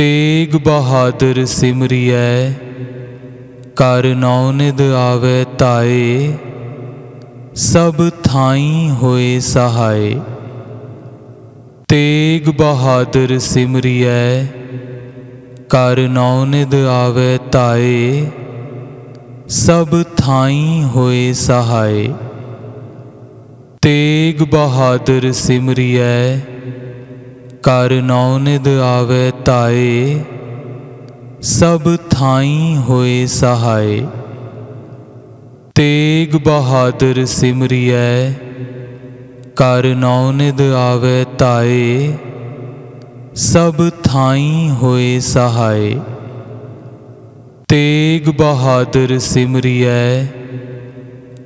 तेग बहादुर सिमरियै कर नौनिध आवे ताए। सब थाई होए सहाय। तेग बहादुर सिमरियै कर नौनिध आवे ताए। सब थाई होए सहाय। तेग बहादुर सिमरियै कर नौनिध आवे ताए। सब थाई होए सहाय। तेग बहादुर सिमरियै कर नौनिध आवे ताए। सब थाई होए सहाय। तेग बहादुर सिमरियै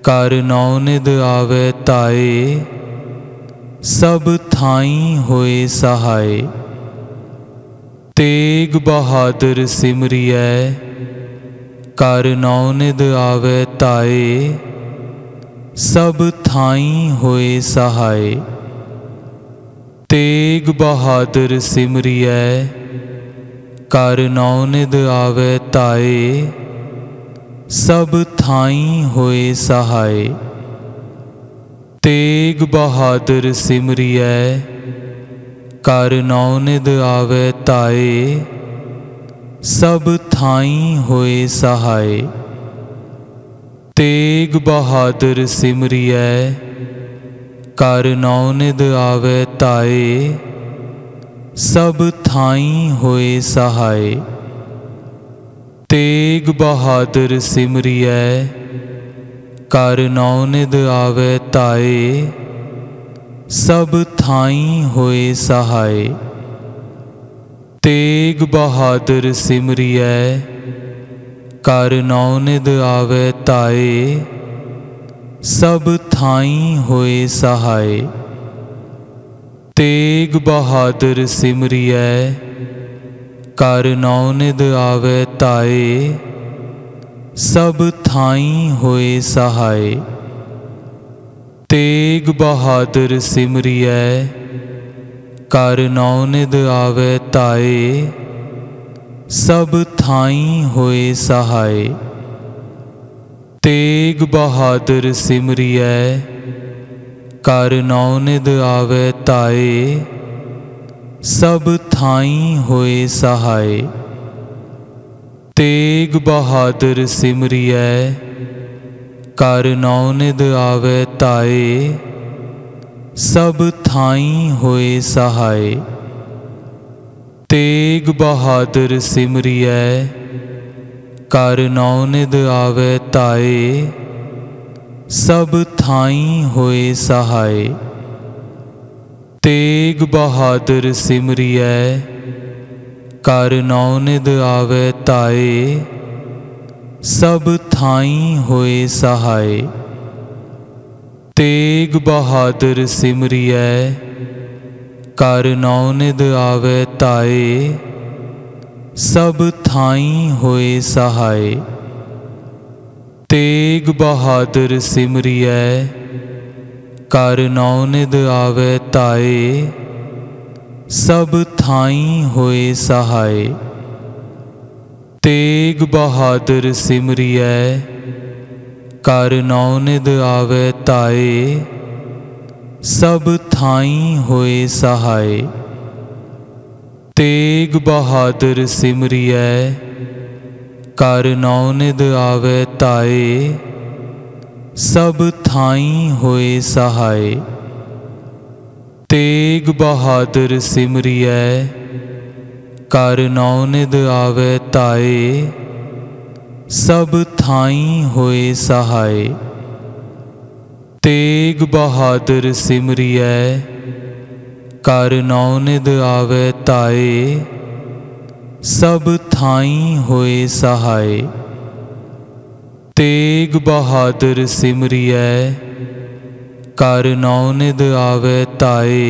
कर नौनिध आवे ताए। सब थाई होए सहाय। तेग बहादुर सिमरियै कर नौनिध आवे ताए। सब थाई होए सहाय। तेग बहादुर सिमरियै कर नौनिध आवे ताए। सब थाई होए सहाय। तेग बहादुर सिमरियै कर नौनिध आवे ताए। सब थाई होए सहाय। तेग बहादुर सिमरियै कर नौनिध आवे ताए। सब थाई होए सहाय। तेग बहादुर सिमरियै कर नौनिध आवे ताए। सब थाई होए सहाय। तेग बहादुर सिमरियै कर नौनिध आवे ताए। सब थाई होए सहाय। तेग बहादुर सिमरियै कर नौनिध आवे ताए। सब थाई होए सहाय। तेग बहादुर सिमरियै कर नौनिध आवे ताए। सब थाई होए सहाय। तेग बहादुर सिमरियै कर नौनिध आवे ताए। सब थाई होए सहाय। तेग बहादुर सिमरियै कर नौनिध आवे ताए। सब थाई होए सहाय। तेग बहादुर सिमरियै कर नौनिध आवे ताए। सब थाई होए सहाय। तेग बहादुर सिमरियै कर नौनिध आवे ताए। सब थाई होए सहाय। तेग बहादुर सिमरियै कर नौनिध आवे ताए। सब थाई होए सहाय। तेग बहादुर सिमरियै कर नौनिध आवे ताए। सब थाई होए सहाय। तेग बहादुर सिमरियै कर नौनिध आवे ताए। सब थाई होए सहाय। तेग बहादुर सिमरियै कर नौनिध आवे ताए। सब थाई होए सहाय। तेग बहादुर सिमरियै कर नौनिध आवे ताए। सब थाई होए सहाय। तेग बहादुर सिमरियै कर नौनिध आवे ताए। सब थाई होए सहाय। तेग बहादुर सिमरियै कर नौनिध आवे ताए।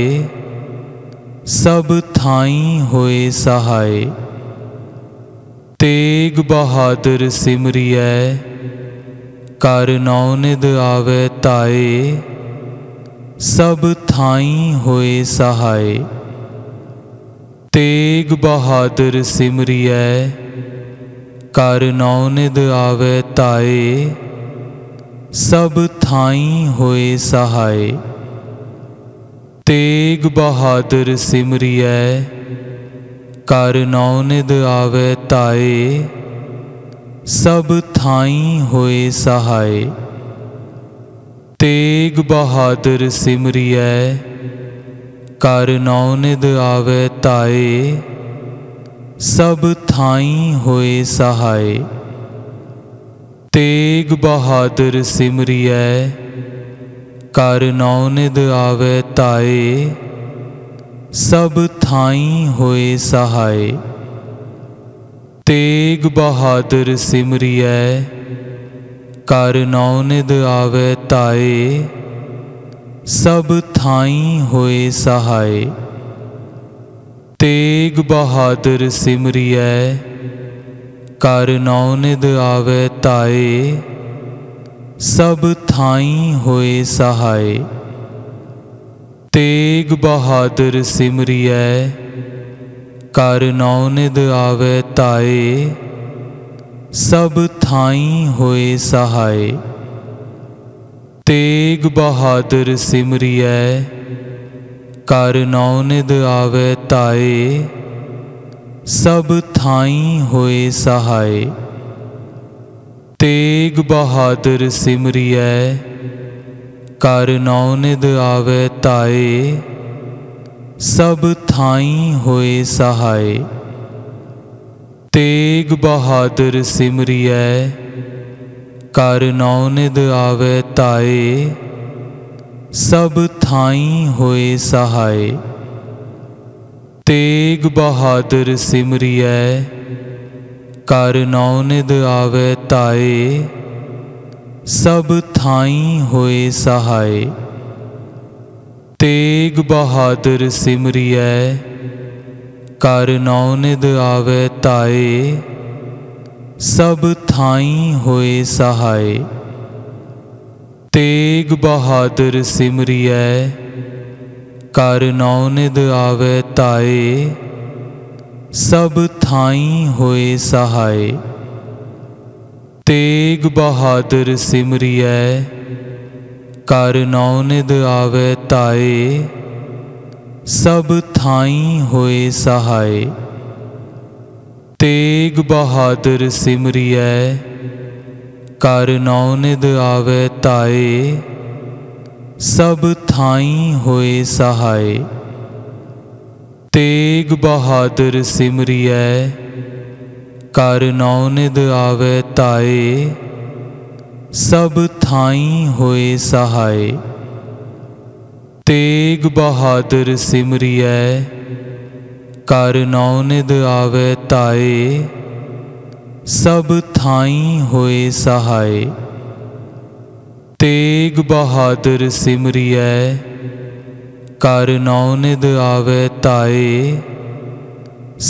सब थाई होए सहाय। तेग बहादुर सिमरियै कर नौनिध आवे ताए। सब थाई होए सहाय। तेग बहादुर सिमरियै कर नौ निध आवे ताए सब थाई होए सहाय। तेग बहादुर सिमरियै कर नौ निध आवे ताए सब थाई होए सहाय। तेग बहादुर सिमरियै कर नौ निध आवे ताए सब थाई होए सहाय। तेग बहादुर सिमरियै कर नौ निध आवे ताए सब थाई होए सहाय। तेग बहादुर सिमरियै कर नौ निध आवे ताए सब थाई होए सहाय। तेग बहादुर सिमरियै कर नौ निध आवे ताए सब थाई होए सहाय। तेग बहादुर सिमरियै कर नौ निध आवे ताए सब थाई होए सहाय। तेग बहादुर सिमरियै कर नौ निध आवे ताए सब थाई होए सहाय। तेग बहादुर सिमरियै कर नौ निध आवे ताए सब थाई होए सहाय। तेग बहादुर सिमरियै कर नौ निध आवे ताए सब थाई होए सहाय। तेग बहादुर सिमरियै कर नौ निध आवे ताए सब थाई होए सहाय। तेग बहादुर सिमरियै कर नौ निध आवे ताए सब थाई होए सहाय। तेग बहादुर सिमरियै कर नौ निध आवे ताए सब थाई होए सहाय। तेग बहादुर सिमरियै कर नौ निध आवे ताए सब थाई होए सहाय। तेग बहादुर सिमरियै कर नौ निध आवे ताए सब थाई होए सहाय। तेग बहादुर सिमरियै कर नौ निध आवे ताए सब थाई होए सहाय। तेग बहादुर सिमरियै कर नौ निध आवे ताए सब थाई होए सहाय। तेग बहादुर सिमरियै कर नौ निध आवे ताए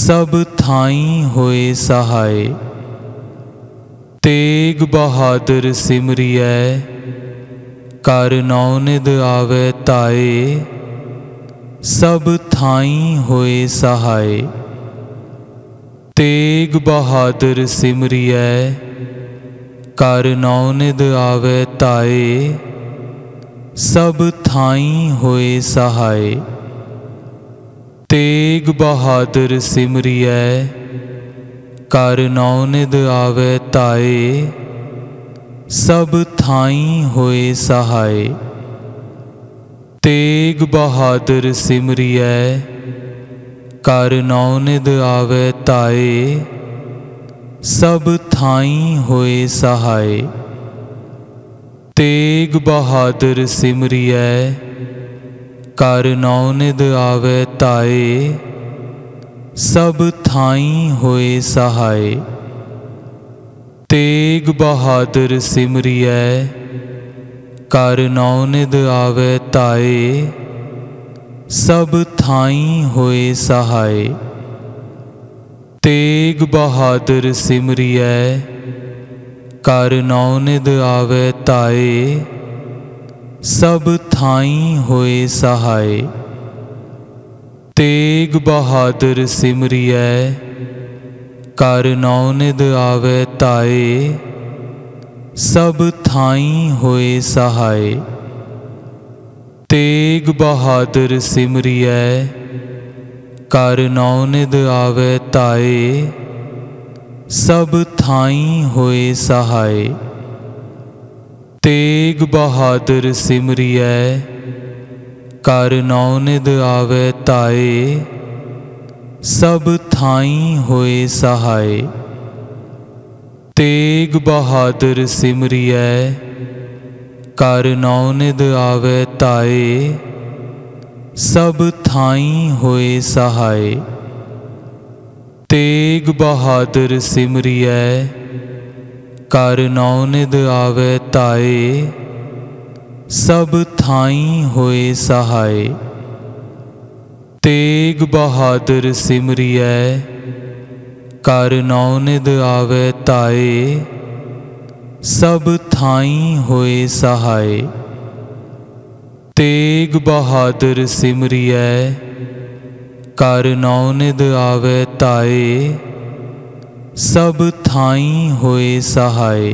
सब थाई होए सहाय। तेग बहादुर सिमरियै कर नौ निध आवे ताए सब थाई होए सहाय। तेग बहादुर सिमरियै कर नौ निध आवे ताए सब थाई होए सहाय। तेग बहादुर सिमरियै कर नौ निध आवे ताए सब थाई होए सहाय। तेग बहादुर सिमरियै कर नौ निध आवे ताए सब थाई होए सहाय। तेग बहादुर सिमरियै कर नौ निध आवे ताए सब थाई होए सहाय। तेग बहादुर सिमरियै कर नौ निध आवे ताए सब थाई होए सहाय। तेग बहादुर सिमरियै कर नौ निध आवे ताए सब थाई होए सहाय। तेग बहादुर सिमरियै कर नौनिध आवे ताए। सब थाई होए सहाय। तेग बहादुर सिमरियै कर नौनिध आवे ताए। सब थाई होए सहाय। तेग बहादुर सिमरियै कर नौनिध आवे ताए। सब थाई होए सहाय। तेग बहादुर सिमरियै कर नौनिध आवे ताए। सब थाई होए सहाय। तेग बहादुर सिमरियै कर नौनिध आवे ताए। सब थाई होए सहाय। तेग बहादुर सिमरियै कर नौनिध आवे ताए। सब थाई होए सहाय। तेग बहादुर सिमरियै कर नौनिध आवे ताए। सब थाई होए सहाय।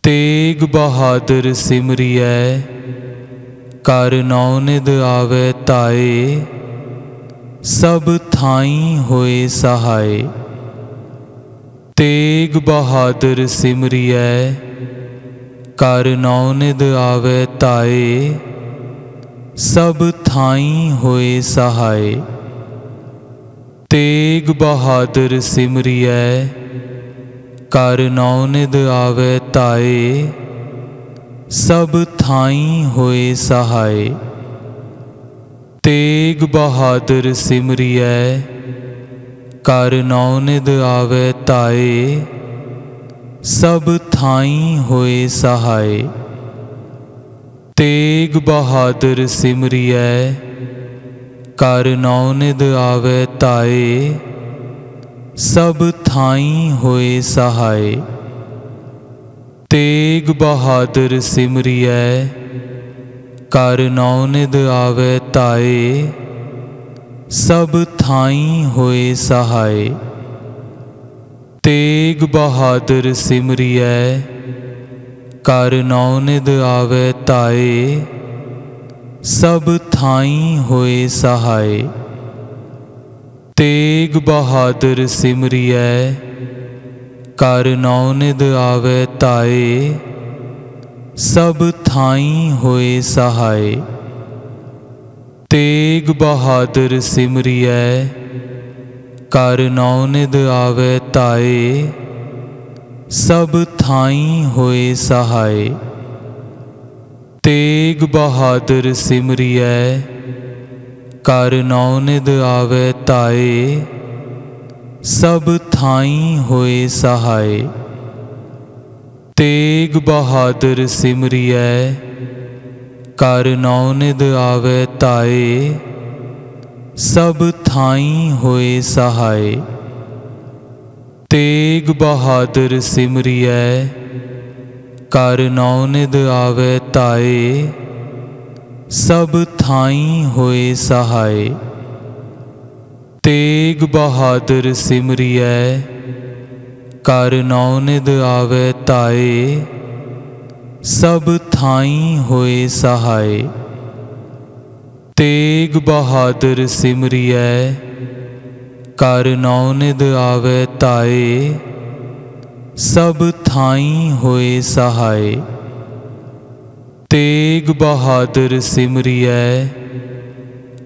तेग बहादुर सिमरियै कर नौनिध आवे ताए। सब थाई होए सहाय। तेग बहादुर सिमरियै कर नौनिध आवे ताए। सब थाई होए सहाय। तेग बहादुर सिमरियै कर नौनिध आवे ताए। सब थाई होए सहाय। तेग बहादुर सिमरियै कर नौनिध आवे ताए। सब थाई होए सहाय। तेग बहादुर सिमरियै कर नौनिध आवे ताए। सब थाई होए सहाय। तेग बहादुर सिमरियै कर नौनिध आवे ताए। सब थाई होए सहाय। तेग बहादुर सिमरियै कर नौनिध आवे ताए। सब थाई होए सहाय। तेग बहादुर सिमरियै कर नौनिध आवे ताए। सब थाई होए सहाय। तेग बहादुर सिमरियै कर नौनिध आवे ताए। सब थाई होए सहाय। तेग बहादुर सिमरियै कर नौनिध आवे ताए। सब थाई होए सहाय। तेग बहादुर सिमरियै कर नौनिध आवे ताए। सब थाई होए सहाय। तेग बहादुर सिमरियै कर नौनिध आवे ताए। सब थाई होए सहाय। तेग बहादुर सिमरियै कर नौनिध आवे ताए। सब थाई होए सहाय। तेग बहादुर सिमरियै कर नौनिध आवे ताए। सब थाई होए सहाय। तेग बहादुर सिमरियै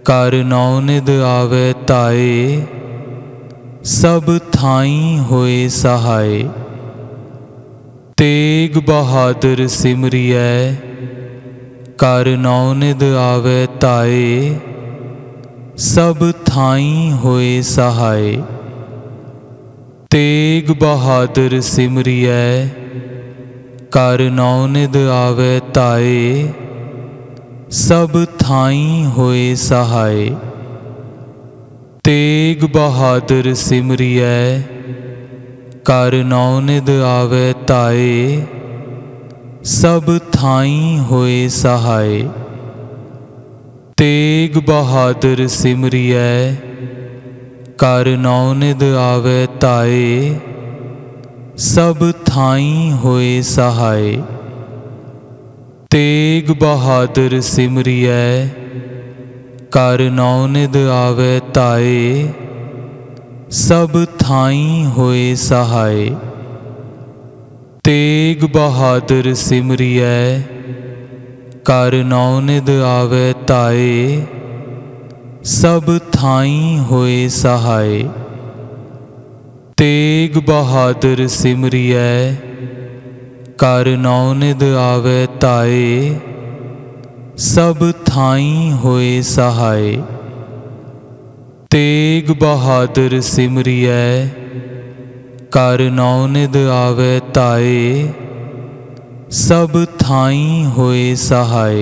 कर नौनिध आवे ताए। सब थाई होए सहाय। तेग बहादुर सिमरियै कर नौनिध आवे ताए। सब थाई होए सहाय। तेग बहादुर सिमरियै कर नौनिध आवे ताए। सब थाई होए सहाय। तेग बहादुर सिमरियै कर नौनिध आवे ताए। सब थाई होए सहाय। तेग बहादुर सिमरियै कर नौनिध आवे ताए सब थाई होए सहाय। तेग बहादुर सिमरियै कर नौनिध आवे ताए सब थाई होए सहाय। तेग बहादुर सिमरियै कर नौनिध आवे ताए सब थाई होए सहाय। तेग बहादुर सिमरियै कर नौनिध आवे ताए सब थाई होए सहाय। तेग बहादुर सिमरियै कर नौनिध आवे ताए सब थाई होए सहाय।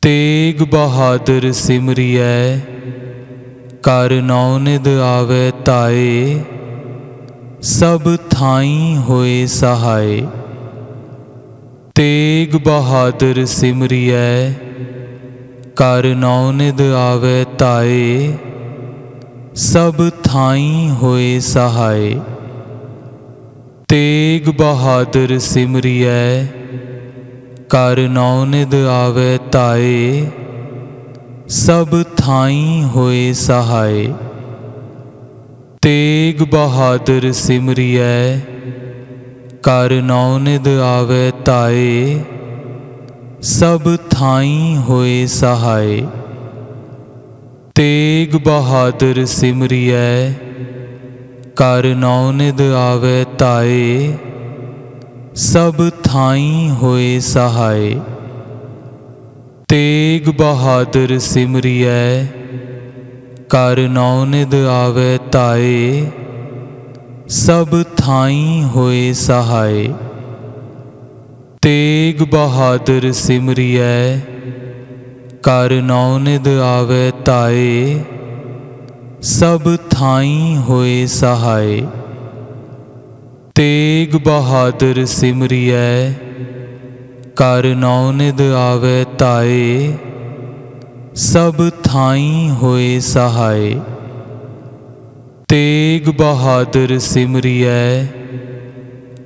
तेग बहादुर सिमरियै कर नौनिध आवे ताए सब थाई होए सहाय। तेग बहादुर सिमरियै कर नौनिध आवे ताए सब थाई होए सहाय। तेग बहादुर सिमरियै कर नौनिध आवे ताए सब थाई होए सहाय। तेग बहादुर सिमरियै कर नौनिध आवे ताए सब थाई होए सहाय। तेग बहादुर सिमरियै कर नौनिध आवे ताए सब थाई होए सहाय। तेग बहादुर सिमरियै कर नौनिध आवे ताए सब थाई होए सहाय। तेग बहादुर सिमरियै कर नौनिध आवे ताए सब थाई होए सहाय। तेग बहादुर सिमरियै कर नौनिध आवे ताए सब थाई होए सहाय। तेग बहादुर सिमरियै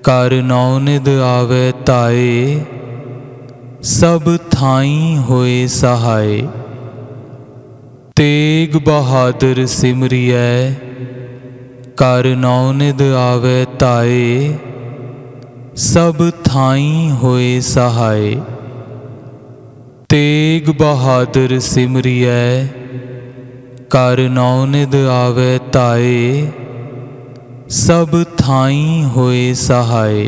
कर नौनिध आवे ताए सब थाई होए सहाय। तेग बहादुर सिमरियै कर नौनिध आवे ताए सब थाई होए सहाय। तेग बहादुर सिमरियै कर नौनिध आवे ताए सब थाई होए सहाय।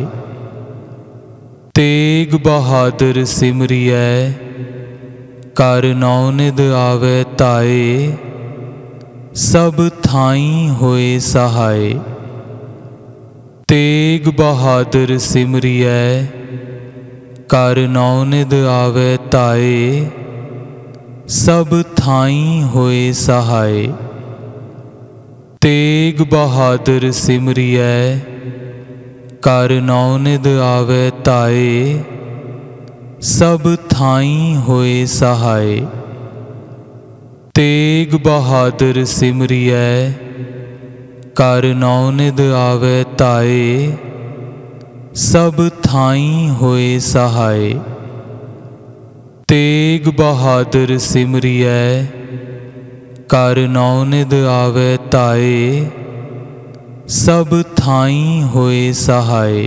तेग बहादुर सिमरियै कर नौनिध आवे ताए सब थाई होए सहाय। तेग बहादुर सिमरियै कर नौनिध आवे ताए सब थाई होए सहाय। तेग बहादुर सिमरियै कर नौनिध आवे ताए सब थाई होए सहाय। तेग बहादुर सिमरियै कर नौनिध आवे ताए सब थाई होए सहाय। तेग बहादुर सिमरियै कर नौनिध आवे ताए सब थाई होए सहाय।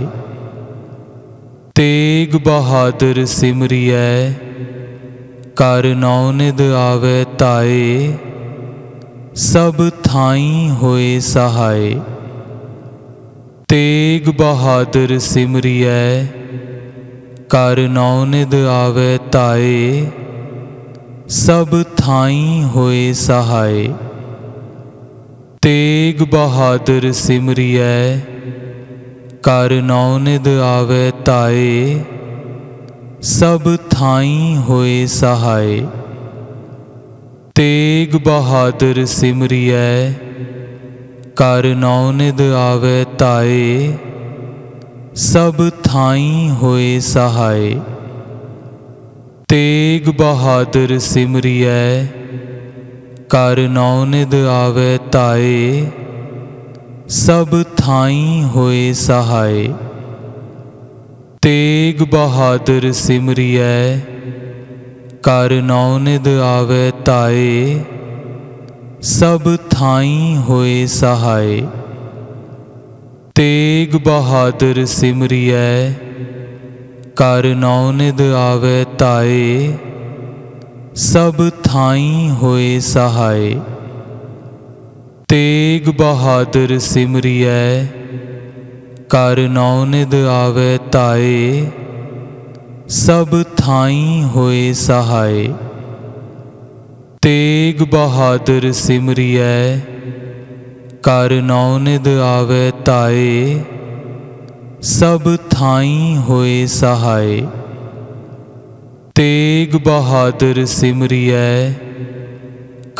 तेग बहादुर सिमरियै कर नौनिध आवे ताए सब थाई होए सहाय। तेग बहादुर सिमरियै कर नौनिध आवे ताए सब थाई होए सहाय। तेग बहादुर सिमरियै कर नौनिध आवे ताए सब थाई होए सहाय। तेग बहादुर सिमरियै कर नौनिध आवे ताए सब थाई होए सहाय। तेग बहादुर सिमरियै कर नौ निध आवे ताए सब थाई होए सहाय। तेग बहादुर सिमरियै कर नौ निध आवे ताए सब थाई होए सहाय। तेग बहादुर सिमरियै कर नौ निध आवे ताए सब थाई होए सहाय। तेग बहादुर सिमरियै कर नौ निध आवे ताए सब थाई होए सहाय। तेग बहादुर सिमरियै कर नौ निध आवे ताए सब थाई होए सहाय। तेग बहादुर सिमरियै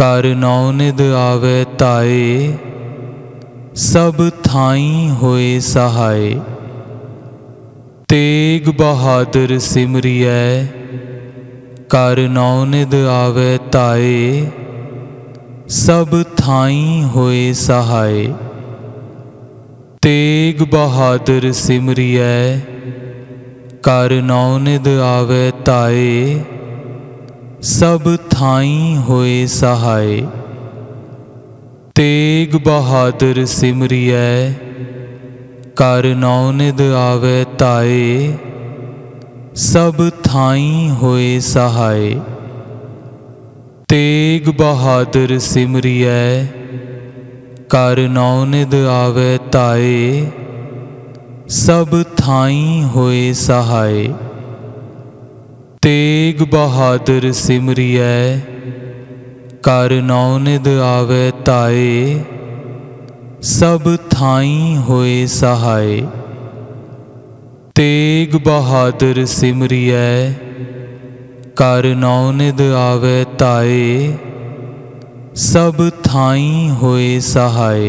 कर नौ निध आवे ताए सब थाई होए सहाय। तेग बहादुर सिमरियै कर नौ निध आवे ताए सब थाई होए सहाय। तेग बहादुर सिमरियै कर नौ निध आवे ताए सब थाई होए सहाय। तेग बहादुर सिमरियै कर नौ निध आवे ताए सब थाई होए सहाय। तेग बहादुर सिमरियै कर नौ निध आवे ताए सब थाई होए सहाय। तेग बहादुर सिमरियै कर नौ निध आवे ताए सब थाई होए सहाय। तेग बहादुर सिमरियै कर नौ निध आवे ताए सब थाई होए सहाय।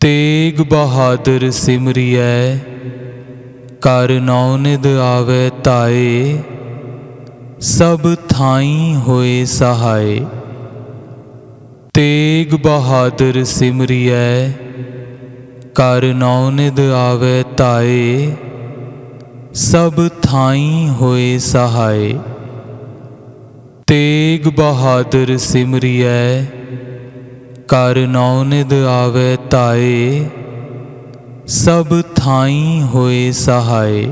तेग बहादुर सिमरियै कर नौ निध आवे ताए सब थाई होए सहाय। तेग बहादुर सिमरियै कर नौ निध आवे ताए सब थाई होए सहाय। तेग बहादुर सिमरियै कर नौ निध आवे ताए सब थाई होए सहाय।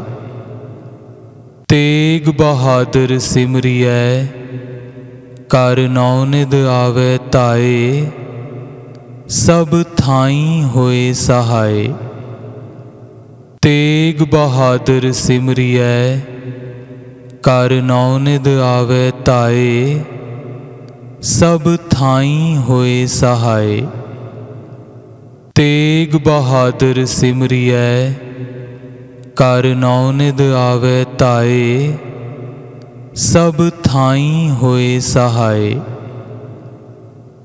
तेग बहादुर सिमरियै कर नौ निध आवे ताए सब थाई होए सहाय। तेग बहादुर सिमरियै कर नौ निध आवे ताए सब थाई होए सहाय। तेग बहादुर सिमरियै कर नौ निध आवे ताए सब थाई होए सहाय।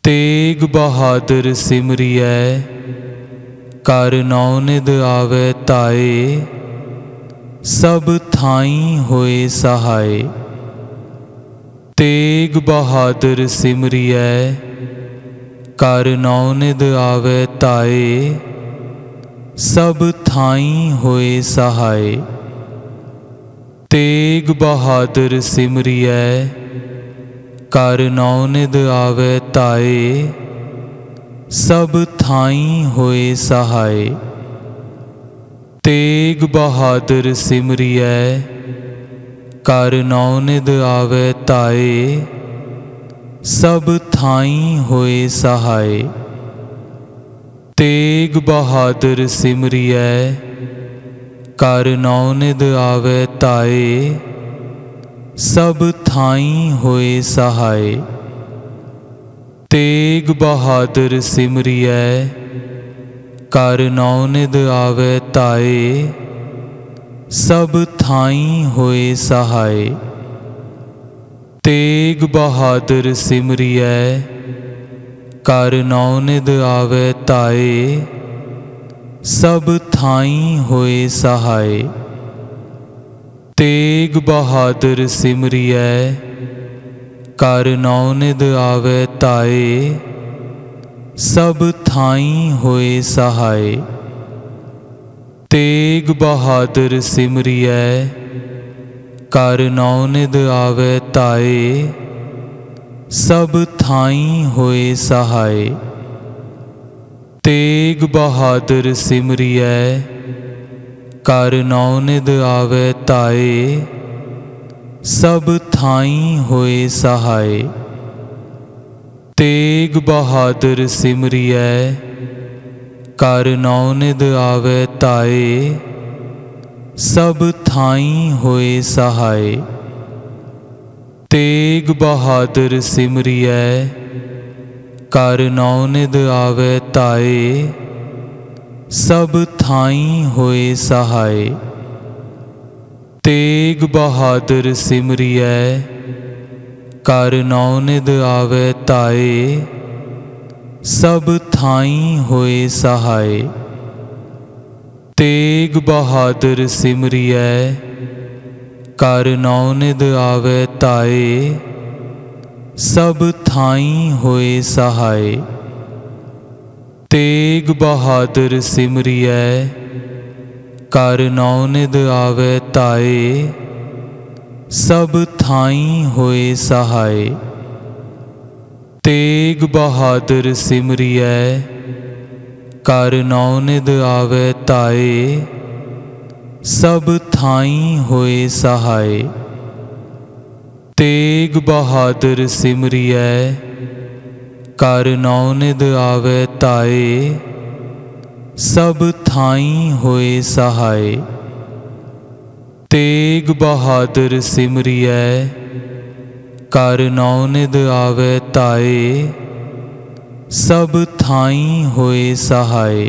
तेग बहादुर सिमरियै कर नौ निध आवे ताए सब थाई होए सहाय। तेग बहादुर सिमरियै कर नौ निध आवे ताए सब थाई होए सहाय। तेग बहादुर सिमरियै कर नौ निध आवे ताए सब थाई होए सहाय। तेग बहादुर सिमरियै कर नौ निध आवे ताए सब थाई होए सहाय। तेग बहादुर सिमरियै कर नौ निध आवे ताए सब थाई होए सहाय। तेग बहादुर सिमरियै कर नौ निध आवे ताए सब थाई होए सहाय। तेग बहादुर सिमरियै कर नौ निध आवे ताए सब थाई होए सहाय। तेग बहादुर सिमरियै कर नौनिध आवे ताए सब थाई होए सहाय। तेग बहादुर सिमरियै कर नौनिध आवे ताए सब थाई होए सहाय। तेग बहादुर सिमरियै कर नौनिध आवे ताए सब थाई होए सहाय। तेग बहादुर सिमरियै कर नौनिध आवे ताए सब थाई होए सहाय। तेग बहादुर सिमरियै कर नौनिध आवे ताए सब थाई होए सहाय। तेग बहादुर सिमरियै कर नौनिध आवे ताए सब थाई होए सहाय। तेग बहादुर सिमरियै कर नौनिध आवे ताए सब थाई होए सहाय। तेग बहादुर सिमरियै कर नौनिध आवे ताए सब थाई होए सहाय। तेग बहादुर सिमरियै कर नौनिध आवे ताए सब थाई होए सहाय। तेग बहादुर सिमरियै कर नौनिध आवे ताए सब थाई होए सहाय। तेग बहादुर सिमरियै कर नौनिध आवे ताए सब थाई होए सहाय।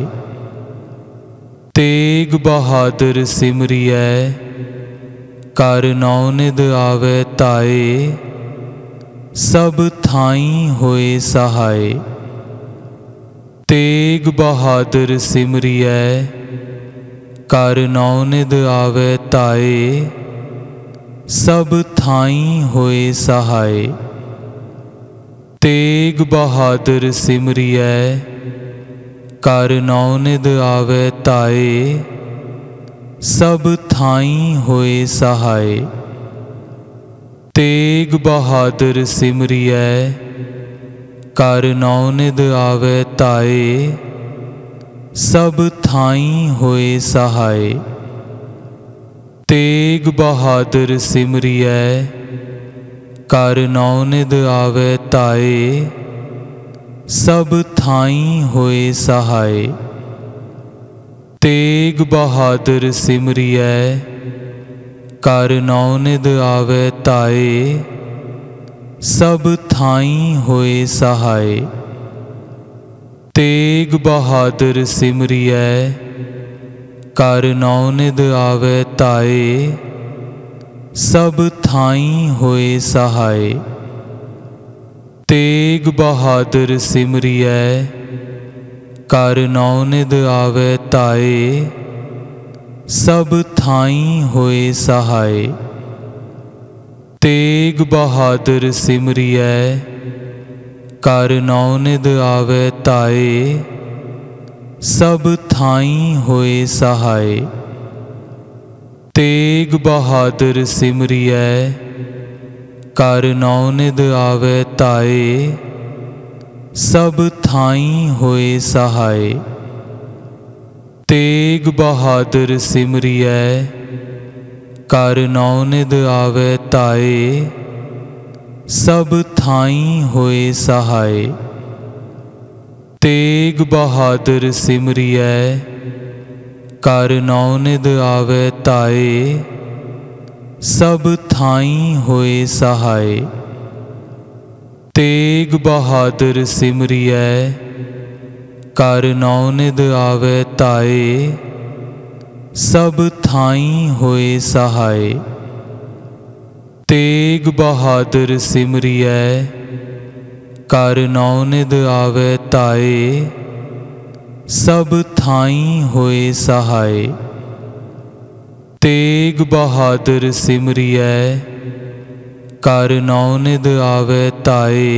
तेग बहादुर सिमरियै कर नौनिध आवे ताए सब थाई होए सहाय। तेग बहादुर सिमरियै कर नौनिध आवे ताए सब थाई होए सहाय। तेग बहादुर सिमरियै कर नौनिध आवे ताए सब थाई होए सहाय। तेग बहादुर सिमरियै कर नौनिध आवे ताए सब थाई होए सहाय। तेग बहादुर सिमरियै कर नौनिध आवे ताए सब थाई होए सहाय। तेग बहादुर सिमरियै कर नौनिध आवे ताए सब थाई होए सहाय। तेग बहादुर सिमरियै कर नौनिध आवे ताए सब थाई होए सहाय। तेग बहादुर सिमरियै कर नौनिध आवे ताए सब थाई होए सहाय। तेग बहादुर सिमरियै कर नौनिध आवे ताए सब थाई होए सहाय। तेग बहादुर सिमरियै कर नौनिध आवे ताए सब थाई होए सहाय। तेग बहादुर सिमरियै कर नौनिध आवे ताए सब थाई होए सहाय। तेग बहादुर सिमरियै कर नौनिध आवे ताए सब थाई होए सहाय। तेग बहादुर सिमरियै कर नौनिध आवे ताए सब थाई होए सहाय। तेग बहादुर सिमरियै कर नौनिध आवे ताए सब थाई होए सहाय। तेग बहादुर सिमरियै कर नौनिध आवे ताए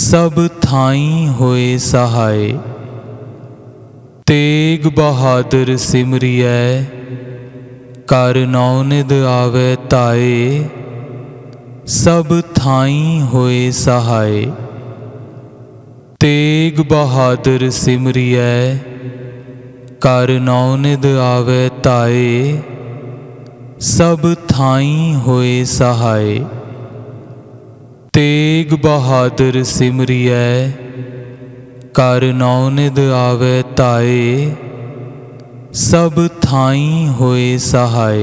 सब थाई होए सहाय। तेग बहादुर सिमरियै कर नौनिध आवे ताए सब थाई होए सहाय। तेग बहादुर सिमरियै कर नौनिध आवे ताए सब थाई होए सहाय। तेग बहादुर सिमरियै कर नौनिध आवे ताए सब थाई होए सहाय।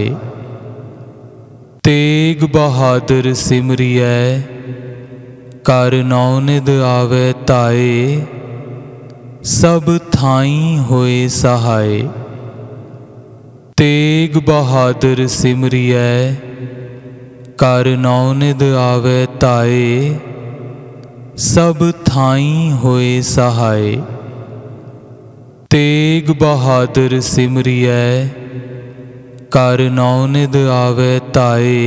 तेग बहादुर सिमरियै कर नौनिध आवे ताए सब थाई होए सहाय। तेग बहादुर सिमरियै कर नौनिध आवे ताए सब थाई होए सहाय। तेग बहादुर सिमरियै कर नौनिध आवे ताए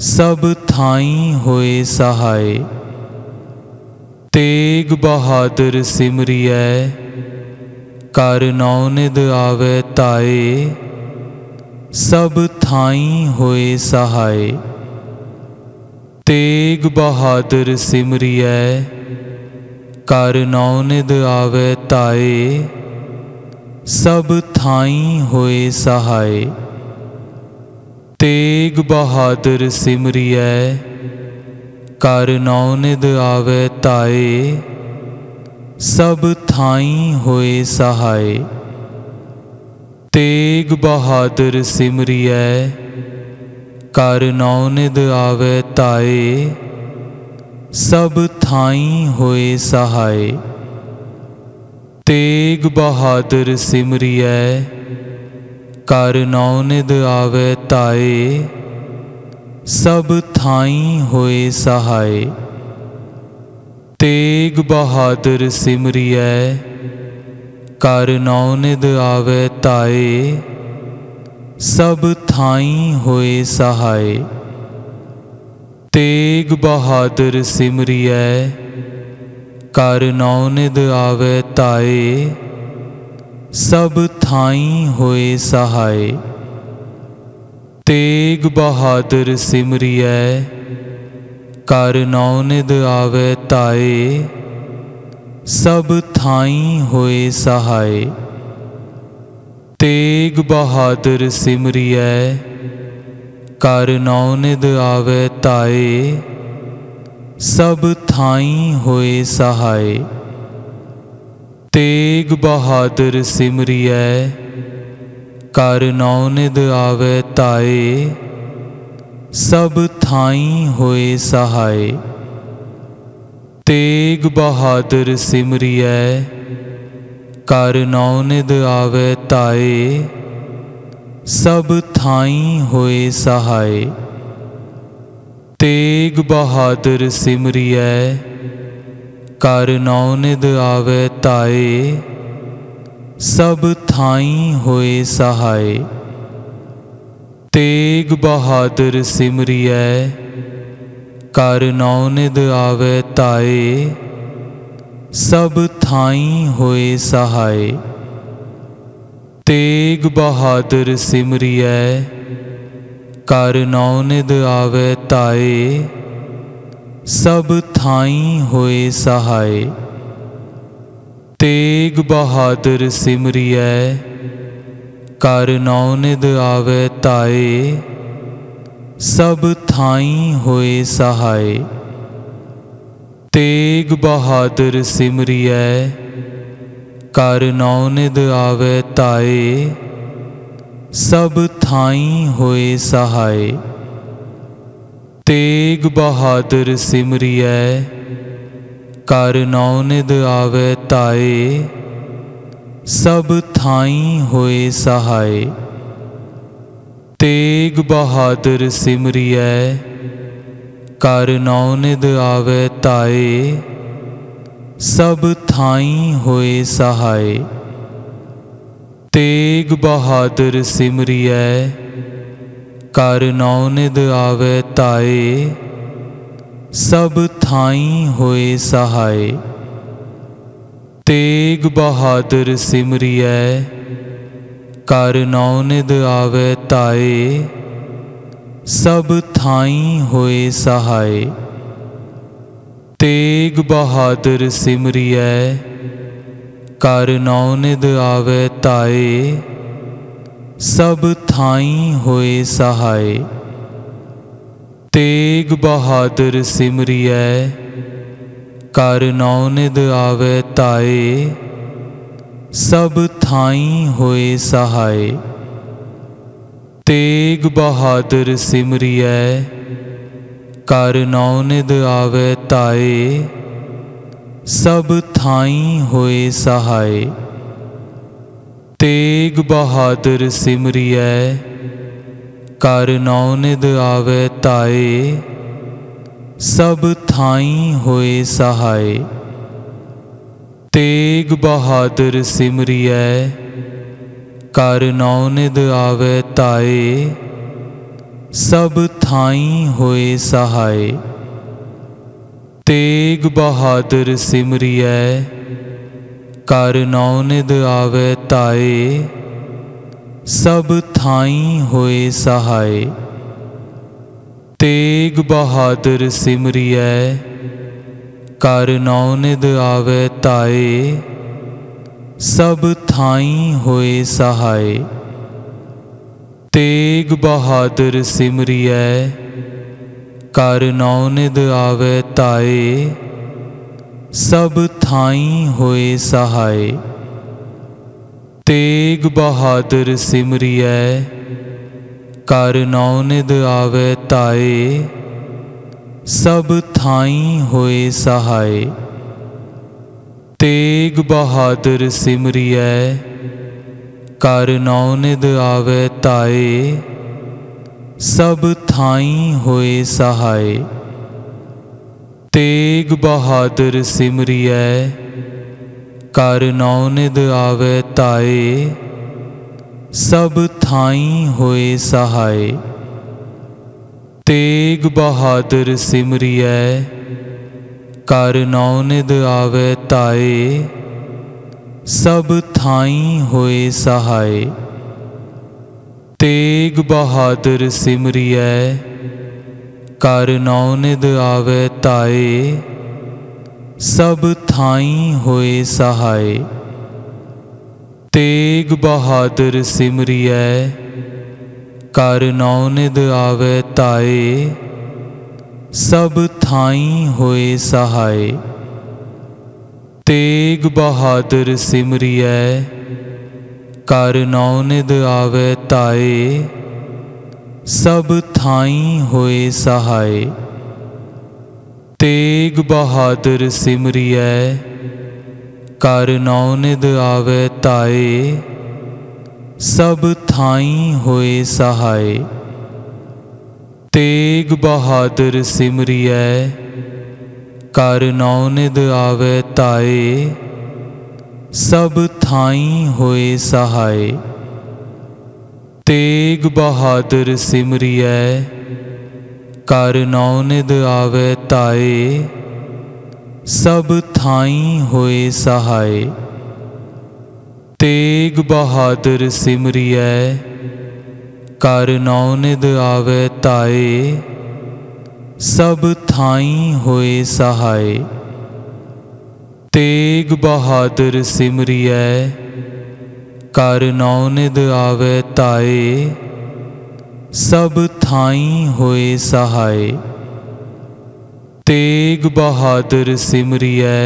सब थाई होए सहाय। तेग बहादुर सिमरियै कर नौनिध आवे ताए सब थाई होए सहाय। तेग बहादुर सिमरियै कर नौनिध आवे ताए सब थाई होए सहाय। तेग बहादुर सिमरियै कर नौनिध आवे ताए सब थाई होए सहाय। तेग बहादुर सिमरियै कर नौनिध आवे ताए सब थाई होए सहाय। तेग बहादुर सिमरियै कर नौनिध आवे ताए सब थाई होए सहाय। तेग बहादुर सिमरियै कर नौनिध आवे ताए सब थाई होए सहाय। तेग बहादुर सिमरियै कर नौनिध आवे ताए सब थाई होए सहाय। तेग बहादुर सिमरियै कर नौनिध आवे ताए सब थाई होए सहाय। तेग बहादुर सिमरियै कर नौनिध आवे ताए सब थाई होए सहाय। तेग बहादुर सिमरियै कर नौनिध आवे ताए सब थाई होए सहाय। तेग बहादुर सिमरियै कर नौनिध आवे ताए सब थाई होए सहाय। तेग बहादुर सिमरियै कर नौनिध आवे ताए सब थाई होए सहाय। तेग बहादुर सिमरियै कर नौनिध आवे ताए सब थाई होए सहाय। तेग बहादुर सिमरियै कर नौनिध आवे ताए सब थाई होए सहाय। तेग बहादुर सिमरियै कर नौनिध आवे ताए सब थाई होए सहाय। तेग बहादुर सिमरियै कर नौनिध आवे ताए सब थाई होए सहाय। तेग बहादुर सिमरियै कर नौनिध आवे ताए सब थाई होए सहाय। तेग बहादुर सिमरियै कर नौनिध आवे ताए सब थाई होए सहाय। तेग बहादुर सिमरियै कर नौ निध आवे ताए सब थाई होए सहाय। तेग बहादुर सिमरियै कर नौ निध आवे ताए सब थाई होए सहाय। तेग बहादुर सिमरियै कर नौ निध आवे ताए सब थाई होए सहाय। तेग बहादुर सिमरियै कर नौ निध आवे ताए सब थाई होए सहाय। तेग बहादुर सिमरियै कर नौ निध आवे ताए सब थाई होए सहाय। तेग बहादुर सिमरियै कर नौ निध आवे ताए सब थाई होए सहाय। तेग बहादुर सिमरियै कर नौ निध आवे ताए सब थाई होए सहाय। तेग बहादुर सिमरियै कर नौ निध आवे ताए सब थाई होए सहाय। तेग बहादुर सिमरियै कर नौ निध आवे ताए सब थाई होए सहाय। तेग बहादुर सिमरियै कर नौ निध आवे ताए सब थाई होए सहाय। तेग बहादुर सिमरियै कर नौ निध आवे ताए सब थाई होए सहाय। तेग बहादुर सिमरियै कर नौ निध आवे ताए सब थाई होए सहाय। तेग बहादुर सिमरियै कर नौ निध आवे ताए सब थाई होए सहाय। तेग बहादुर सिमरियै कर नौ निध आवे ताए सब थाई होए सहाय। तेग बहादुर सिमरियै कर नौ निध आवे ताए सब थाई होए सहाय। तेग बहादुर सिमरियै कर नौ निध आवे ताए सब थाई होए सहाय। तेग बहादुर सिमरियै कर नौ निध आवे ताए सब थाई होए सहाय। तेग बहादुर सिमरियै कर नौ निध आवे ताए सब थाई होए सहाय। तेग बहादुर सिमरियै कर नौ निध आवे ताए सब थाई होए सहाय। तेग बहादुर सिमरियै कर नौ निध आवे ताए सब थाई होए सहाय। तेग बहादुर सिमरियै कर नौ निध आवे ताए सब थाई होए सहाय। तेग बहादुर सिमरियै कर नौ निध आवे ताए सब थाई होए सहाय। तेग बहादुर सिमरियै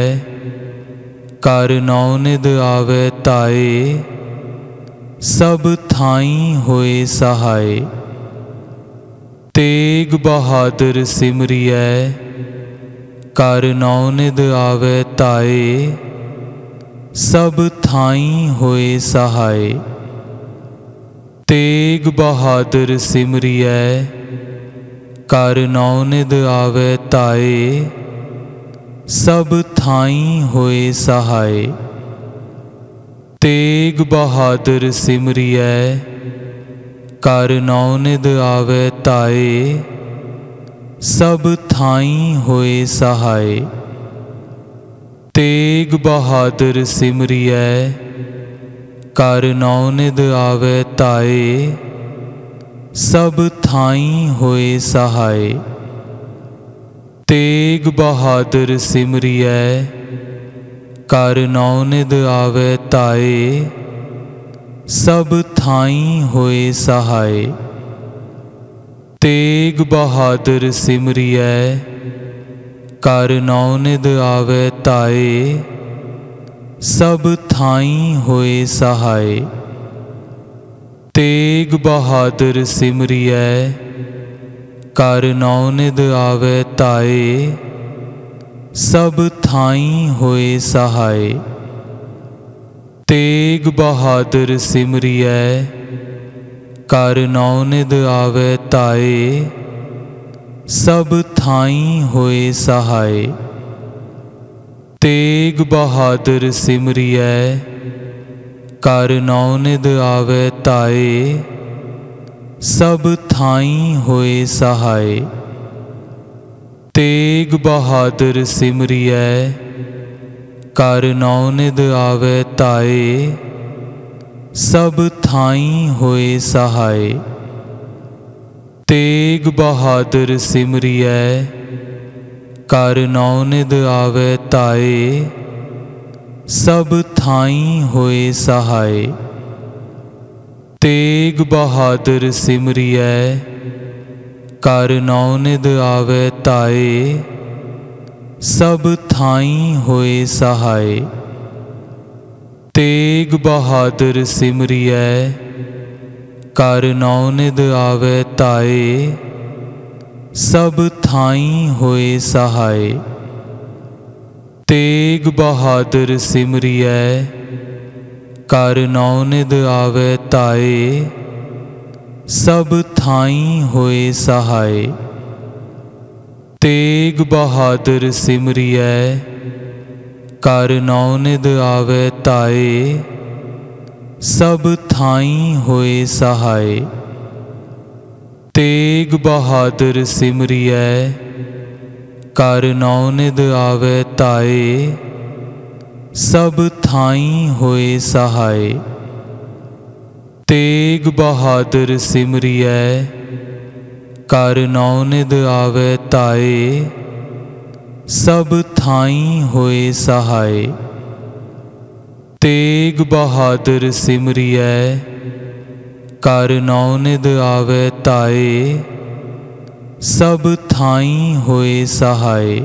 कर नौ निध आवे ताए सब थाई होए सहाय। तेग बहादुर सिमरियै कर नौ निध आवे ताए सब थाई होए सहाय। तेग बहादुर सिमरियै कर नौ निध आवे ताए सब थाई होए सहाय। तेग बहादुर सिमरियै कर नौनिध आवे ताए। सब थाई होए सहाय। तेग बहादुर सिमरियै कर नौनिध आवे ताए। सब थाई होए सहाय। तेग बहादुर सिमरियै कर नौनिध आवे ताए। सब थाई होए सहाय। तेग बहादुर सिमरियै कर नौनिध आवे ताए। सब थाई होए सहाय। तेग बहादुर सिमरियै कर नौनिध आवे ताए। सब थाई होए सहाय। तेग बहादुर सिमरियै कर नौनिध आवे ताए। सब थाई होए सहाय। तेग बहादुर सिमरियै कर नौनिध आवे ताए। सब थाई होए सहाय। तेग बहादुर सिमरियै कर नौनिध आवे ताए। सब थाई होए सहाय। तेग बहादुर सिमरियै कर नौनिध आवे ताए। सब थाई होए सहाय। तेग बहादुर सिमरियै कर नौनिध आवे ताए। सब थाई होए सहाय। तेग बहादुर सिमरियै कर नौनिध आवे ताए। सब थाई होए सहाय। तेग बहादुर सिमरियै कर नौनिध आवे ताए। सब थाई होए सहाय। तेग बहादुर सिमरियै कर नौनिध आवे ताए। सब थाई होए सहाय। तेग बहादुर सिमरियै कर नौनिध आवे ताए। सब थाई होए सहाय। तेग बहादुर सिमरियै कर नौनिध आवे ताए। सब थाई होए सहाय। तेग बहादुर सिमरियै कर नौनिध आवे ताए। सब थाई होए सहाय।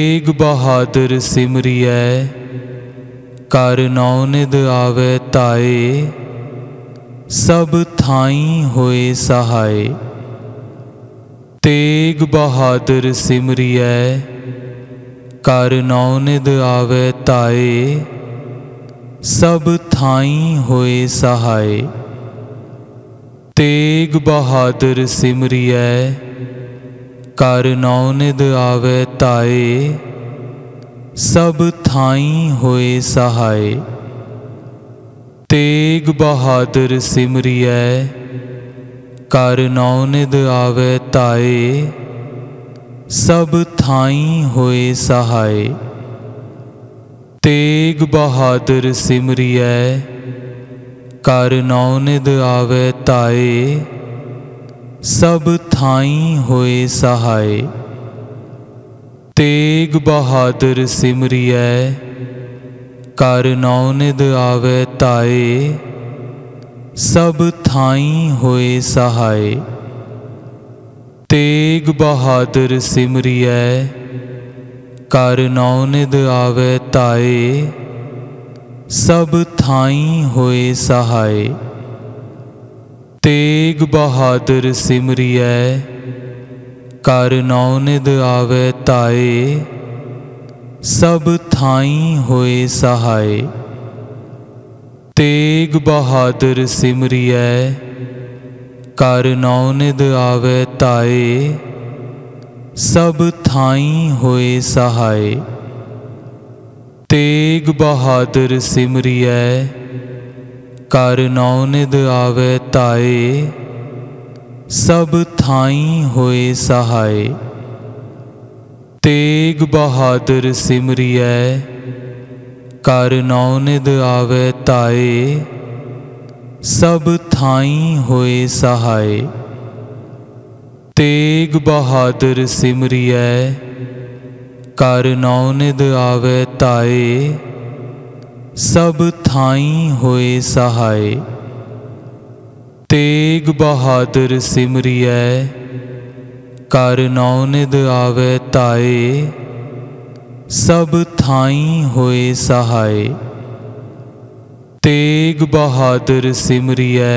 तेग बहादुर सिमरियै कर नौनिध आवे ताए। सब थाई होए सहाय। तेग बहादुर सिमरियै कर नौनिध आवे ताए। सब थाई होए सहाय। तेग बहादुर सिमरियै कर नौनिध आवे ताए। सब थाई होए सहाय। तेग बहादुर सिमरियै कर नौनिध आवे ताए। सब थाई होए सहाय। तेग बहादुर सिमरियै कर नौनिध आवे ताए। सब थाई होए सहाय। तेग बहादुर सिमरियै कर नौनिध आवे ताए। सब थाई होए सहाय। तेग बहादुर सिमरियै कर नौनिध आवे ताए। सब थाई होए सहाय। तेग बहादुर सिमरियै कर नौनिध आवे ताए। सब थाई होए सहाय। तेग बहादुर सिमरियै कर नौनिध आवे ताए। सब थाई होए सहाय। तेग बहादुर सिमरियै कर नौनिध आवे ताए सब थाई होए सहाय। तेग बहादुर सिमरियै कर नौनिध आवे ताए सब थाई होए सहाय। तेग बहादुर सिमरियै कर नौनिध आवे ताए सब थाई होए सहाय। तेग बहादुर सिमरियै कर नौनिध आवे ताए सब थाई होए सहाय। तेग बहादुर सिमरियै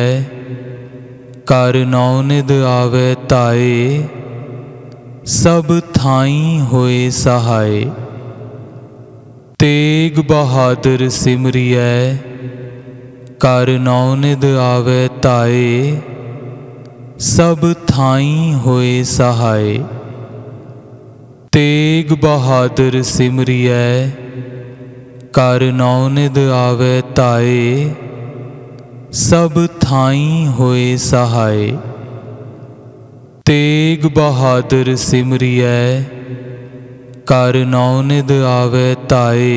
कर नौनिध आवे ताए सब थाई होए सहाय। तेग बहादुर सिमरियै कर नौनिध आवे ताए सब थाई होए सहाय। तेग बहादुर सिमरियै कर नौनिध आवे ताए सब थाई होए सहाय। तेग बहादुर सिमरियै कर नौनिध आवे ताए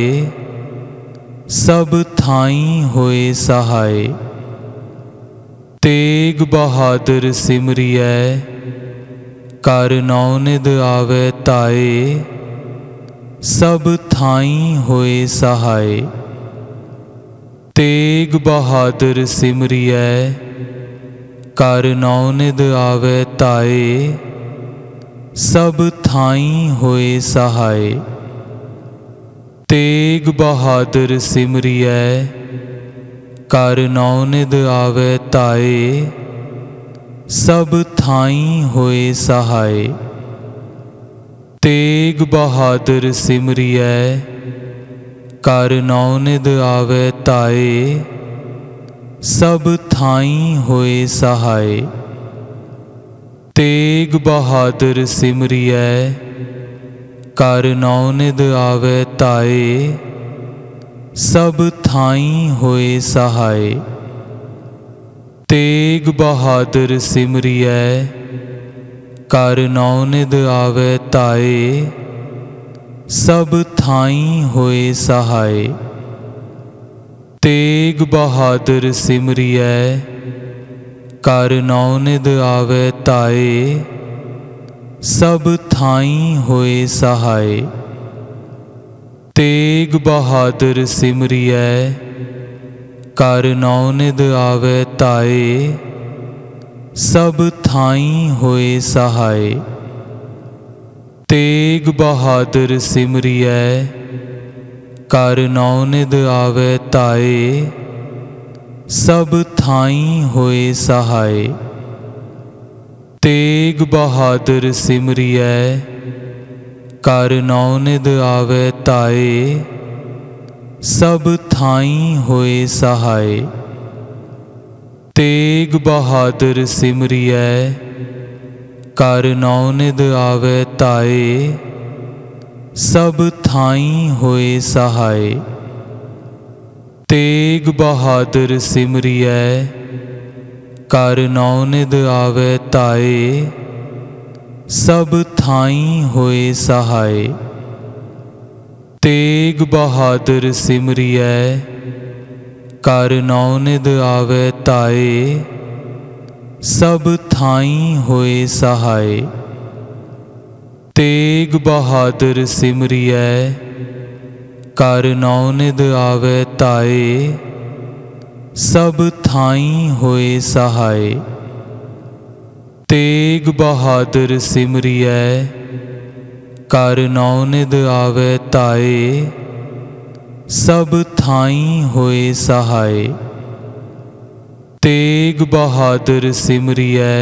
सब थाई होए सहाय। तेग बहादुर सिमरियै कर नौनिध आवे ताए सब थाई होए सहाय। तेग बहादुर सिमरियै कर नौनिध आवे ताए सब थाई होए सहाय। तेग बहादुर सिमरियै कर नौनिध आवे ताए सब थाई होए सहाय। तेग बहादुर सिमरियै कर नौनिध आवे ताए सब थाई होए सहाय। तेग बहादुर सिमरियै कर नौनिध आवे ताए सब थाई होए सहाय। तेग बहादुर सिमरियै कर नौनिध आवे ताए सब थाई होए सहाय। तेग बहादुर सिमरियै कर नौनिध आवे ताए सब थाई होए सहाय। तेग बहादुर सिमरियै कर नौनिध आवे ताए सब थाई होए सहाय। तेग बहादुर सिमरियै कर नौनिध आवे ताए सब थाई होए सहाय। तेग बहादुर सिमरियै कर नौनिध आवे ताए सब थाई होए सहाय। तेग बहादुर सिमरियै कर नौनिध आवे ताए सब थाई होए सहाय। तेग बहादुर सिमरियै कर नौनिध आवे ताए सब थाई होए सहाय। तेग बहादुर सिमरियै कर नौनिध आवे ताए सब थाई होए सहाय। तेग बहादुर सिमरियै कर नौनिध आवे ताए सब थाई होए सहाय। तेग बहादुर सिमरियै कर नौनिध आवे ताए सब थाई होए सहाय। तेग बहादुर सिमरियै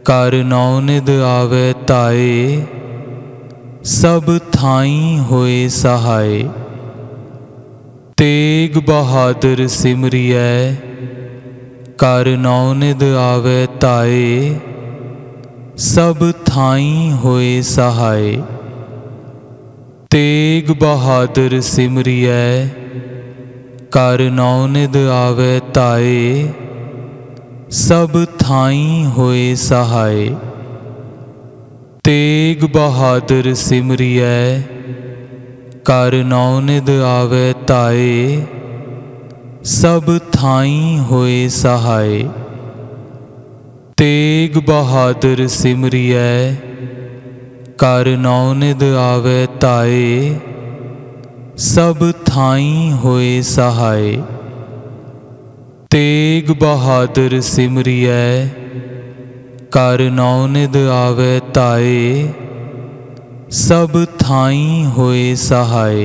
कर नौनिध आवे ताए सब थाई होए सहाय। तेग बहादुर सिमरियै कर नौनिध आवे ताए सब थाई होए सहाय। तेग बहादुर सिमरियै कर नौ निध आवे ताए सब थाई होए सहाय। तेग बहादुर सिमरियै कर नौ निध आवे ताए सब थाई होए सहाय। तेग बहादुर सिमरियै कर नौ निध आवे ताए सब थाई होए सहाय। तेग बहादुर सिमरियै कर नौ निध आवे ताए सब थाई होए सहाय।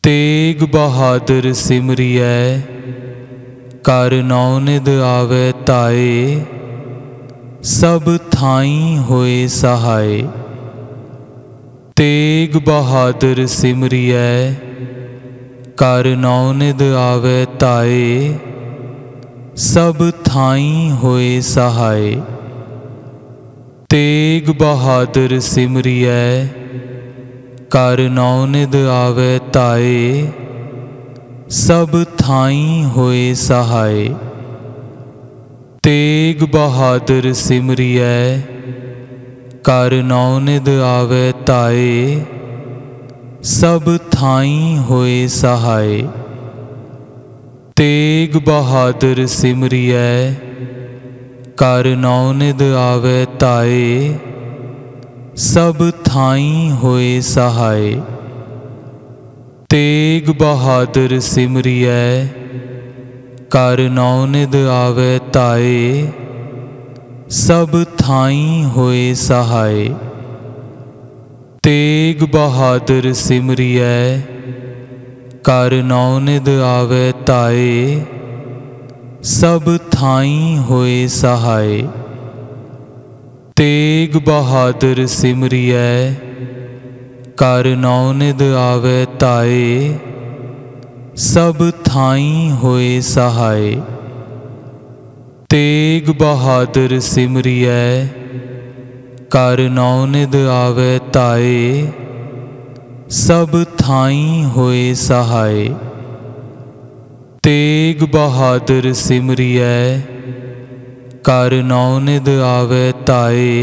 तेग बहादुर सिमरियै कर नौ निध आवे ताए सब थाई होए सहाय। तेग बहादुर सिमरियै कर नौ निध आवे ताए सब थाई होए सहाय। तेग बहादुर सिमरियै कर नौ निध आवे ताए सब थाई होए सहाय। तेग बहादुर सिमरियै कर नौ निध आवे ताए सब थाई होए सहाय। तेग बहादुर सिमरियै कर नौ निध आवे ताए सब थाई होए सहाय। तेग बहादुर सिमरियै कर नौ निध आवे ताए सब थाई होए सहाय। तेग बहादुर सिमरियै कर नौ निध आवे ताए सब थाई होए सहाय। तेग बहादुर सिमरियै कर नौ निध आवे ताए सब थाई होए सहाय। तेग बहादुर सिमरियै कर नौ निध आवे ताए सब थाई होए सहाय। तेग बहादुर सिमरियै कर नौ निध आवे ताए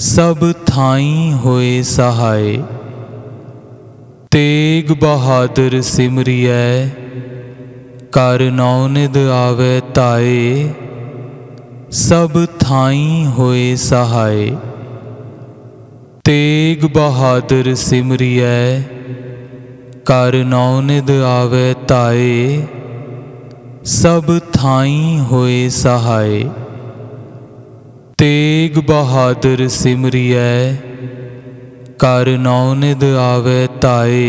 सब थाई होए सहाय। तेग बहादुर सिमरियै कर नौ निध आवे ताए सब थाई होए सहाय। तेग बहादुर सिमरियै कर नौ निध आवे ताए सब थाई होए सहाय। तेग बहादुर सिमरियै कर नौ निध आवे ताए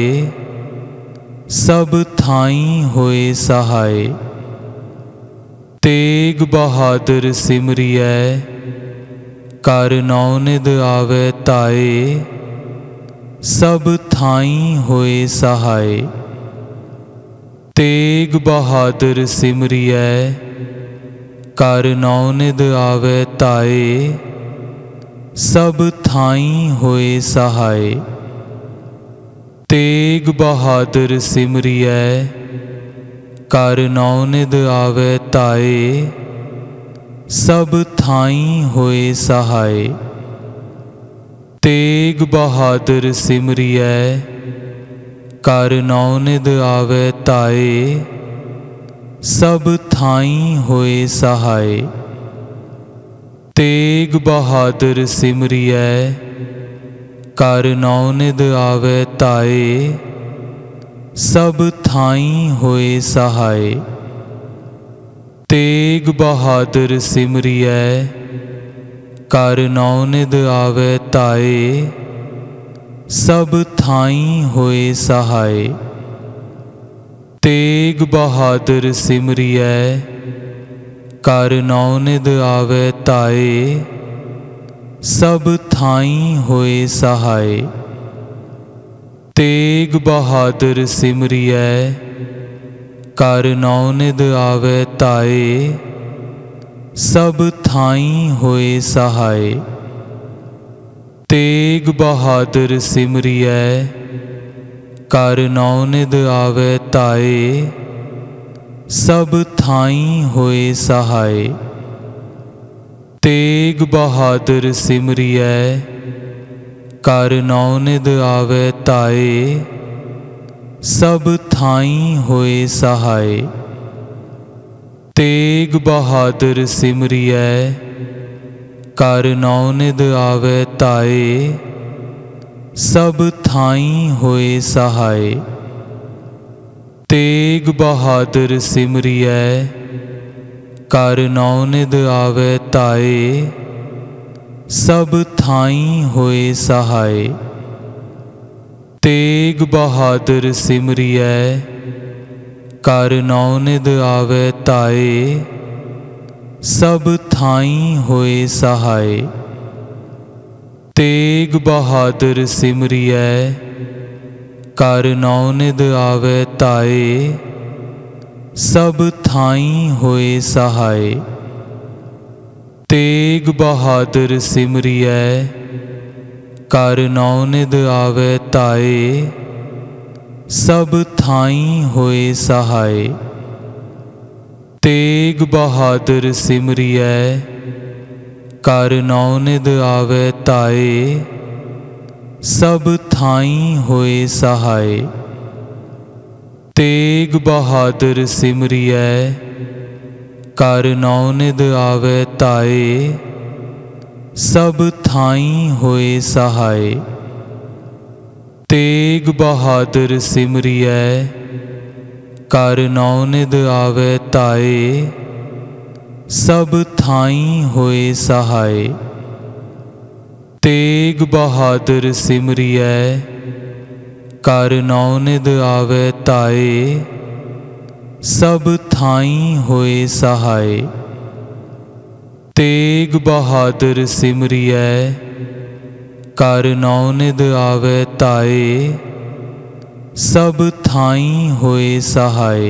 सब थाई होए सहाय। तेग बहादुर सिमरियै कर नौ निध आवे ताए सब थाई होए सहाय। तेग बहादुर सिमरियै कर नौ निध आवे ताए सब थाई होए सहाय। तेग बहादुर सिमरियै कर नौ निध आवे ताए सब थाई होए सहाय। तेग बहादुर सिमरियै कर नौ निध आवे ताए सब थाई होए सहाय। तेग बहादुर सिमरियै कर नौ निध आवे ताए सब थाई होए सहाय। तेग बहादुर सिमरियै कर नौ निध आवे ताए सब थाई होए सहाय। तेग बहादुर सिमरियै कर नौ निध आवे ताए सब थाई होए सहाय। तेग बहादुर सिमरियै कर नौ निध आवे ताए सब थाई होए सहाय। तेग बहादुर सिमरियै कर नौनिध आवे ताए। सब थाई होए सहाय। तेग बहादुर सिमरियै कर नौनिध आवे ताए। सब थाई होए सहाय। तेग बहादुर सिमरियै कर नौनिध आवे ताए। सब थाई होए सहाय। तेग बहादुर सिमरियै कर नौनिध आवे ताए। सब थाई होए सहाय। तेग बहादुर सिमरियै कर नौनिध आवे ताए। सब थाई होए सहाय। तेग बहादुर सिमरियै कर नौनिध आवे ताए। सब थाई होए सहाय। तेग बहादुर सिमरियै कर नौनिध आवे ताए। सब थाई होए सहाय। तेग बहादुर सिमरियै कर नौनिध आवे ताए। सब थाई होए सहाय। तेग बहादुर सिमरियै कर नौनिध आवे ताए। सब थाई होए सहाय। तेग बहादुर सिमरियै कर नौनिध आवे ताए। सब थाई होए सहाय। तेग बहादुर सिमरियै कर नौनिध आवे ताए। सब थाई होए सहाय। तेग बहादुर सिमरियै कर नौनिध आवे ताए। सब थाई होए सहाय।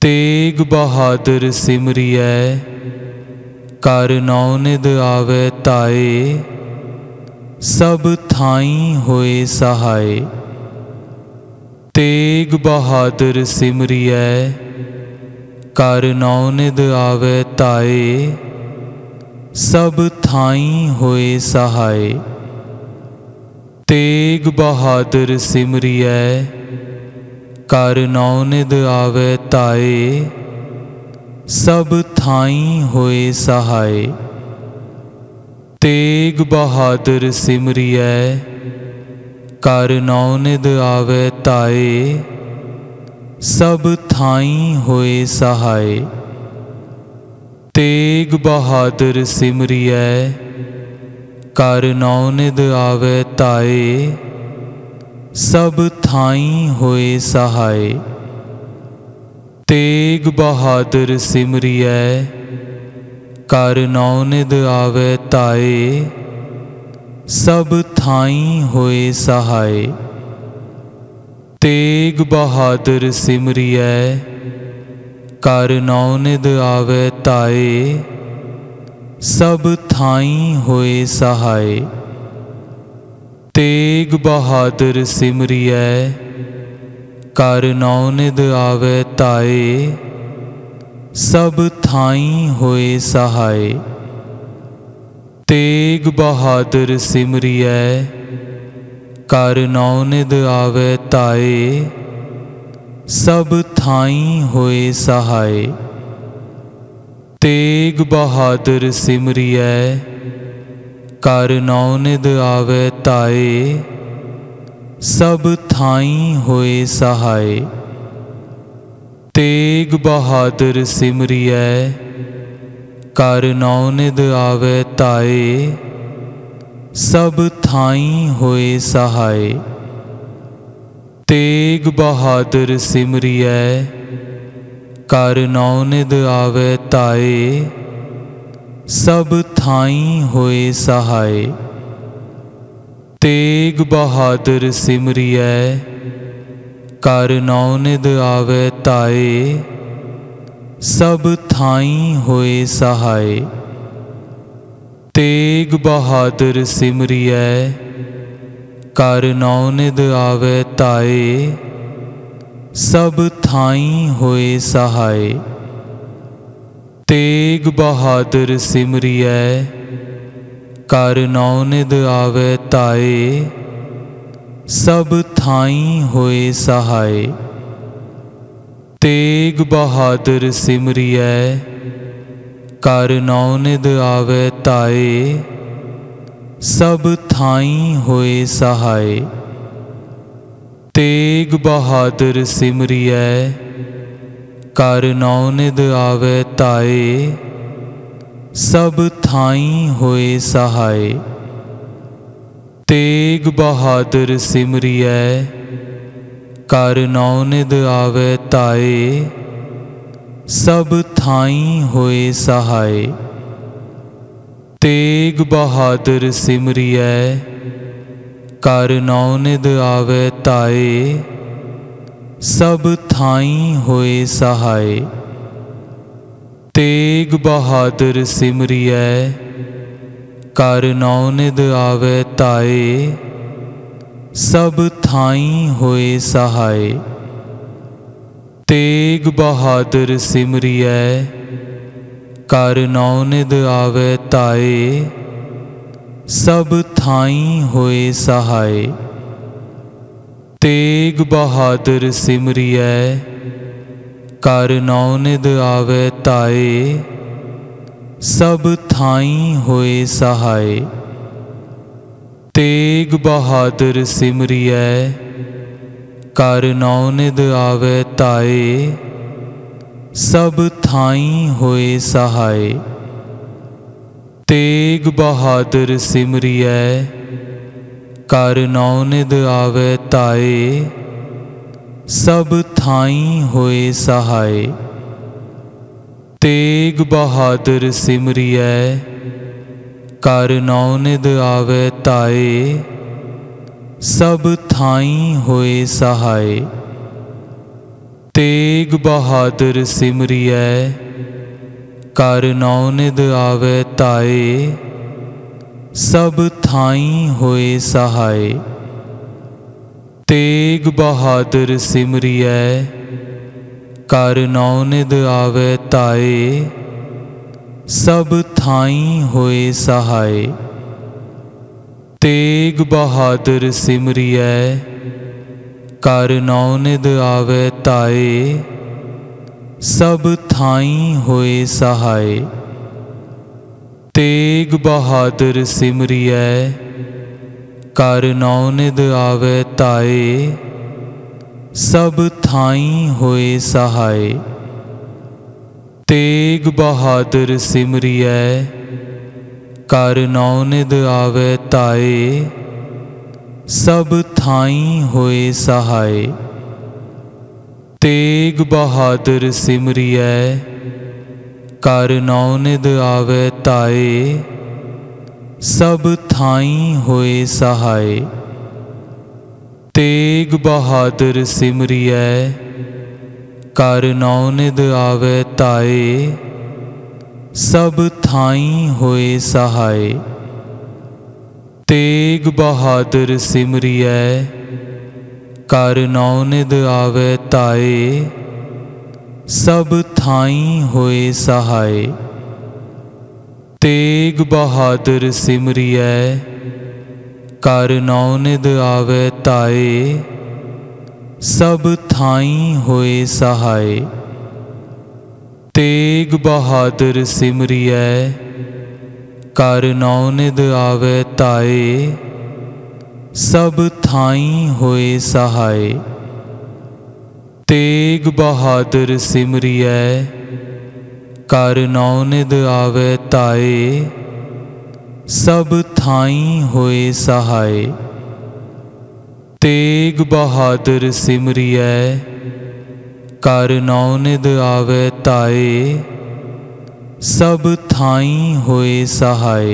तेग बहादुर सिमरियै कर नौनिध आवे ताए। सब थाई होए सहाय। तेग बहादुर सिमरियै कर नौनिध आवे ताए। सब थाई होए सहाय। तेग बहादुर सिमरियै कर नौनिध आवे ताए। सब थाई होए सहाय। तेग बहादुर सिमरियै कर नौनिध आवे ताए। सब थाई होए सहाय। तेग बहादुर सिमरियै कर नौनिध आवे ताए। सब थाई होए सहाय। तेग बहादुर सिमरियै कर नौनिध आवे ताए। सब थाई होए सहाय। तेग बहादुर सिमरियै कर नौनिध आवे ताए। सब थाई होए सहाय। तेग बहादुर सिमरियै कर नौनिध आवे ताए। सब थाई होए सहाय। तेग बहादुर सिमरियै कर नौनिध आवे ताए। सब थाई होए सहाय। तेग बहादुर सिमरियै कर नौनिध आवे ताए। सब थाई होए सहाय। तेग बहादुर सिमरियै कर नौनिध आवे ताए। सब थाई होए सहाय। तेग बहादुर सिमरियै कर नौनिध आवे ताए। सब थाई होए सहाय। तेग बहादुर सिमरियै कर नौनिध आवे ताए। सब थाई होए सहाय। तेग बहादुर सिमरियै कर नौनिध आवे ताए सब थाई होए सहाय। तेग बहादुर सिमरियै कर नौनिध आवे ताए सब थाई होए सहाय। तेग बहादुर सिमरियै कर नौनिध आवे ताए सब थाई होए सहाय। तेग बहादुर सिमरियै कर नौनिध आवे ताए सब थाई होए सहाय। तेग बहादुर सिमरियै कर नौनिध आवे ताए सब थाई होए सहाय। तेग बहादुर सिमरियै कर नौनिध आवे ताए सब थाई होए सहाय। तेग बहादुर सिमरियै कर नौनिध आवे ताए सब थाई होए सहाय। तेग बहादुर सिमरियै कर नौनिध आवे ताए सब थाई होए सहाय। तेग बहादुर सिमरियै कर नौनिध आवे ताए सब थाई होए सहाय। तेग बहादुर सिमरियै कर नौनिध आवे ताए सब थाई होए सहाय। तेग बहादुर सिमरियै कर नौनिध आवे ताए सब थाई होए सहाय। तेग बहादुर सिमरियै कर नौनिध आवे ताए सब थाई होए सहाय। तेग बहादुर सिमरियै कर नौनिध आवे ताए सब थाई होए सहाय। तेग बहादुर सिमरियै कर नौनिध आवे ताए सब थाई होए सहाय। तेग बहादुर सिमरियै कर नौनिध आवे ताए सब थाई होए सहाय। तेग बहादुर सिमरियै कर नौनिध आवे ताए सब थाई होए सहाय। तेग बहादुर सिमरियै कर नौनिध आवे ताए सब थाई होए सहाय। तेग बहादुर सिमरियै कर नौनिध आवे ताए सब थाई होए सहाय। तेग बहादुर सिमरियै कर नौनिध आवे ताए सब थाई होए सहाय। तेग बहादुर सिमरियै कर नौनिध आवे ताए सब थाई होए सहाय। तेग बहादुर सिमरियै कर नौनिध आवे ताए सब थाई होए सहाय। तेग बहादुर सिमरियै कर नौनिध आवे ताए सब थाई होए सहाय। तेग बहादुर सिमरियै कर नौनिध आवे ताए सब थाई होए सहाय। तेग बहादुर सिमरियै कर नौनिध आवे ताए सब थाई होए सहाय।